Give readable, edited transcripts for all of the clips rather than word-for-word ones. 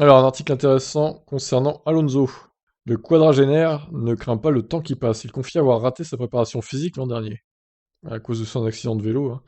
Alors, un article intéressant concernant Alonso. Le quadragénaire ne craint pas le temps qui passe. Il confie avoir raté sa préparation physique l'an dernier, à cause de son accident de vélo, hein.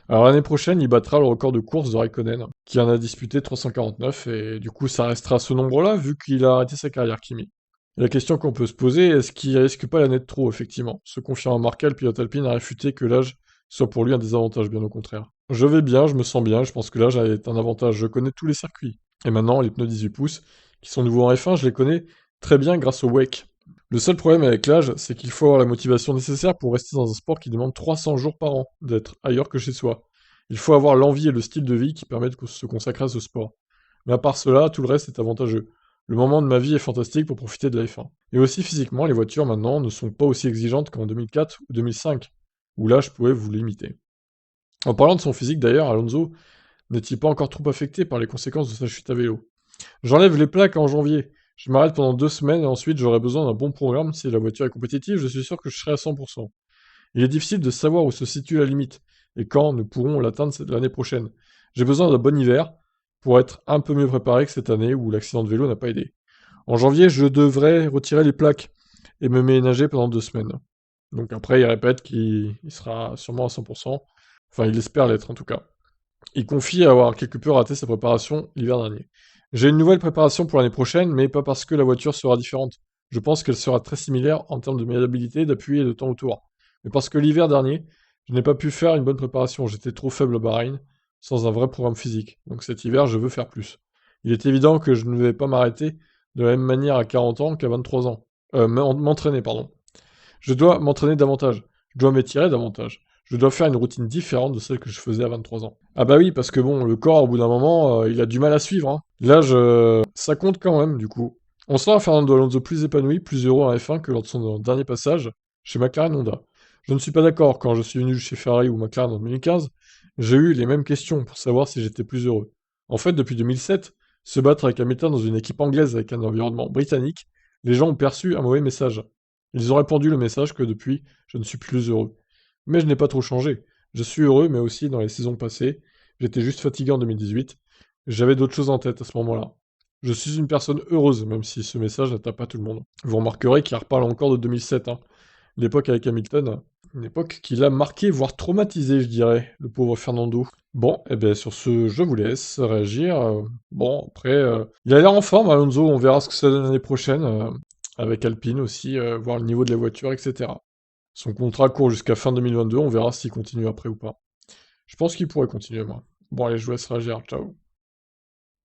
Alors l'année prochaine, il battra le record de course de Raikkonen, qui en a disputé 349, et du coup ça restera ce nombre-là, vu qu'il a arrêté sa carrière Kimi. Et la question qu'on peut se poser, est-ce qu'il risque pas l'année de trop, effectivement? Se confiant à Markel, le pilote Alpine a réfuté que l'âge soit pour lui un désavantage, bien au contraire. Je vais bien, je me sens bien, je pense que l'âge est un avantage, je connais tous les circuits. Et maintenant, les pneus 18 pouces, qui sont nouveaux en F1, je les connais très bien grâce au WEC. Le seul problème avec l'âge, c'est qu'il faut avoir la motivation nécessaire pour rester dans un sport qui demande 300 jours par an, d'être ailleurs que chez soi. Il faut avoir l'envie et le style de vie qui permettent de se consacrer à ce sport. Mais à part cela, tout le reste est avantageux. Le moment de ma vie est fantastique pour profiter de la F1. Et aussi physiquement, les voitures maintenant ne sont pas aussi exigeantes qu'en 2004 ou 2005, où là je pouvais vous limiter. En parlant de son physique d'ailleurs, Alonso n'est-il pas encore trop affecté par les conséquences de sa chute à vélo? J'enlève les plaques en janvier. Je m'arrête pendant 2 semaines et ensuite j'aurai besoin d'un bon programme. Si la voiture est compétitive, je suis sûr que je serai à 100%. Il est difficile de savoir où se situe la limite et quand nous pourrons l'atteindre l'année prochaine. J'ai besoin d'un bon hiver pour être un peu mieux préparé que cette année où l'accident de vélo n'a pas aidé. En janvier, je devrais retirer les plaques et me ménager pendant 2 semaines. Donc après, il répète qu'il sera sûrement à 100%. Enfin, il espère l'être en tout cas. Il confie avoir quelque peu raté sa préparation l'hiver dernier. J'ai une nouvelle préparation pour l'année prochaine, mais pas parce que la voiture sera différente. Je pense qu'elle sera très similaire en termes de maniabilité, d'appui et de temps autour. Mais parce que l'hiver dernier, je n'ai pas pu faire une bonne préparation. J'étais trop faible à Bahreïn, sans un vrai programme physique. Donc cet hiver, je veux faire plus. Il est évident que je ne vais pas m'arrêter de la même manière à 40 ans qu'à 23 ans. M'entraîner, pardon. Je dois m'entraîner davantage. Je dois m'étirer davantage. Je dois faire une routine différente de celle que je faisais à 23 ans. Ah bah oui, parce que bon, le corps, au bout d'un moment, il a du mal à suivre, hein. L'âge, ça compte quand même, du coup. On sent un Fernando Alonso plus épanoui, plus heureux en F1 que lors de son dernier passage chez McLaren Honda. Je ne suis pas d'accord, quand je suis venu chez Ferrari ou McLaren en 2015, j'ai eu les mêmes questions pour savoir si j'étais plus heureux. En fait, depuis 2007, se battre avec Hamilton dans une équipe anglaise avec un environnement britannique, les gens ont perçu un mauvais message. Ils ont répandu le message que depuis, je ne suis plus heureux. Mais je n'ai pas trop changé. Je suis heureux, mais aussi dans les saisons passées. J'étais juste fatigué en 2018. J'avais d'autres choses en tête à ce moment-là. Je suis une personne heureuse, même si ce message n'atteint pas tout le monde. Vous remarquerez qu'il reparle encore de 2007, hein. L'époque avec Hamilton, une époque qui l'a marqué, voire traumatisé, je dirais, le pauvre Fernando. Bon, et bien sur ce, je vous laisse réagir. Bon, après, il a l'air en forme, Alonso, on verra ce que ça donne l'année prochaine, avec Alpine aussi, voir le niveau de la voiture, etc. Son contrat court jusqu'à fin 2022, on verra s'il continue après ou pas. Je pense qu'il pourrait continuer, moi. Bon, allez, je vous laisse réagir, ciao.